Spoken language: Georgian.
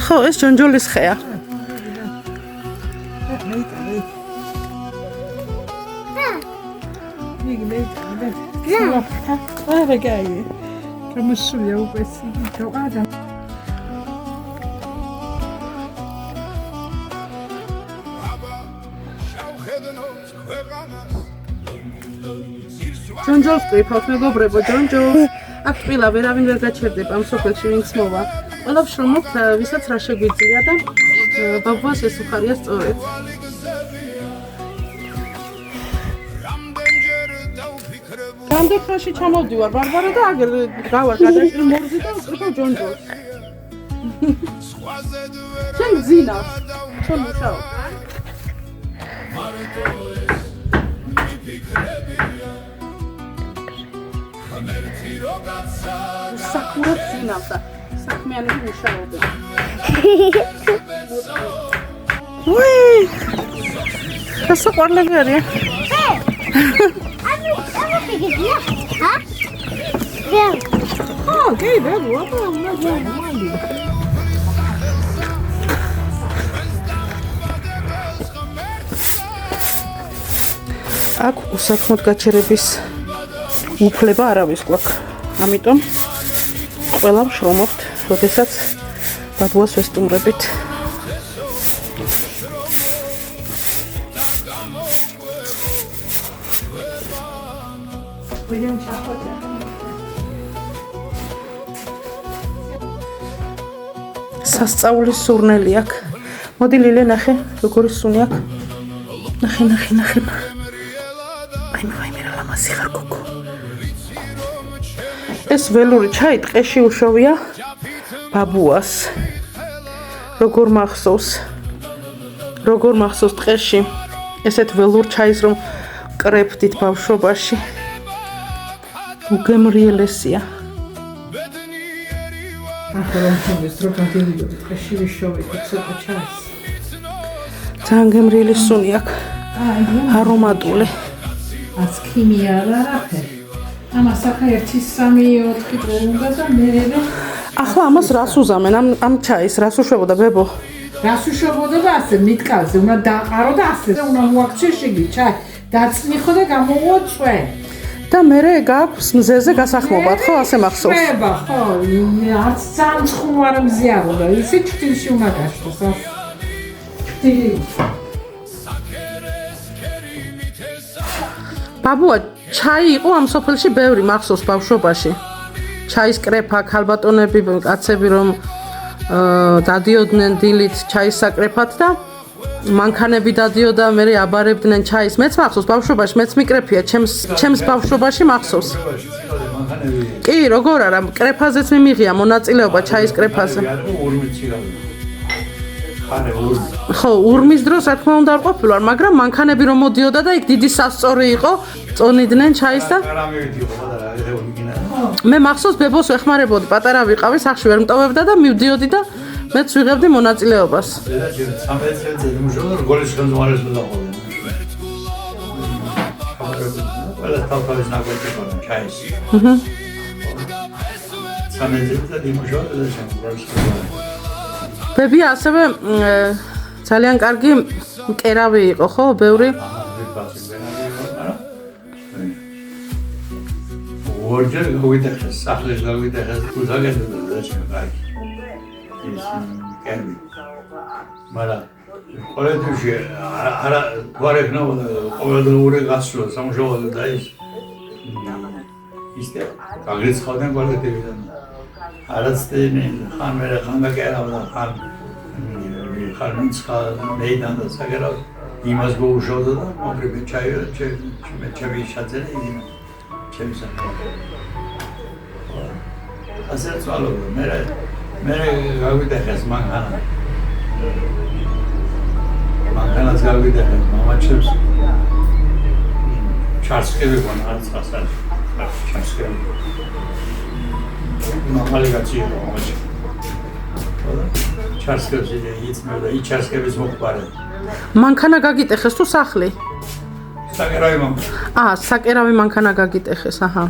ხო, ეს ჯონჯოლის ხეა. ჯონჯოლს ყიფავთ, მეგობრებო, ჯონჯოლს. აქ ტყილა ვერავინ ვერ გაჩერდება ამ სოფელში ვინც მოვა. ყველა ვშრომობთ, ვისაც რა შეგვიძლია და ბაბუას ეს უხარია სწორედ. რამდენ ხანში ჩამოვდივარ ბარბარა და აგერ გავარ გადაშლი მორზი და ვყიფავ ჯონჯოლს. შენ გძინავს, შენ მუშაობ. საკურად ძინავს და საქმიანები მუშაობენ. უი! ეს საყვარლები არიან. აქ უსაქმოდ გაჩერების უფლება არავის გვაქვს. ამიტომ ყველა ვშრომობთ, როდესაც ბაბუას ვესტუმრებით. სასწაულის სურნელი აქ. მოდი ლილე ნახე, როგორი სუნი აქ. ნახე. აი რა ლამაზი ხარ გოგო. ეს ველური ჩაი ტყეში უშოვია ბაბუას. როგორ მახსოვს ტყეში ესეთ ველურ ჩაის რომ კრეფდით ბავშვობაში. უგემრიელესია. ძალიან გემრიელი სუნი აქ. არომატული. ას ქიმია რა რაფე. ამას ახლა 1-3-4 დღე უნდა და მე ახლა ამას რას უზამენ ამ ჩაის რას უშვებოდა ბებო? რას უშვებოდა და ასე მიტკალზე უნდა დაყარო და ასე უნდა მოაქცია შეგი ჩაი დაწნიხო და გამოვუწვე და მე გაქვს მზეზე გასახმობად ხო ასე მახსოვს? ხება ხო არც სამცხუნ არ მზიარო და ისე ჩtildeში უნდა გაშტოს ბაბუა ჩაი იყო ამ სოფელში ბევრი მახსოვს ბავშვობაში. ჩაის კრეფა, ქალბატონები, კაცები რომ დადიოდნენ დილით ჩაის საკრეფად და მანქანები დადიოდა, მე აბარებდნენ ჩაის. მეც მახსოვს ბავშვობაში, მეც მიკრეფია, ჩემს ბავშვობაში მახსოვს. კი, როგორ არა, კრეფაზეც მიმიღია მონაწილეობა ჩაის კრეფაზე. ხო, ურმის დროს რა თქმა უნდა არ ყოფილვარ, მაგრამ მანქანები რომ მოდიოდა და იქ დიდი სასწორი იყო, წონიდნენ ჩაის და მე მახსოვს ბებოს ვეხმარებოდი, პატარა ვიყავი, სახში ვერ მტოვებდა და მივდიოდი და მეც ვიღებდი მონაწილეობას. ბები ასევე ძალიან კარგი მკერავი იყო, ხო, ბევრი? ორჯერ გავიდეხეს, სახლის გავიდეხეს, გაგედოდა და შემკარი. ის კერმი. მაგრამ ყოველთვის არა გვარეკნობდა ყოველდღიური გასვლა სამშობლო და ისე გაგეცხავდნენ კოლექტივიდან. არაცდენი ხან მე ხან გაკერავდა ხან მიცხა მეიდან და საგერავ იმას გოუშავდა და მოგრები ჩაიო ჩემი შაძელი ინა ჩემი საკუთარი ასე წვალო მე გავიდეხეს მანქანას გავიდეხეს მამაჩემს ჩარსკები გონა არც ასარ ჩარსკები მაღალი გაცია მამაჩი ჩარსკებს იცნობდა იჩარსკების მოყარე მანქანა გაგიტეხეს თუ სახლი? საკერავი მანქანა. საკერავი მანქანა გაგიტეხეს, აჰა.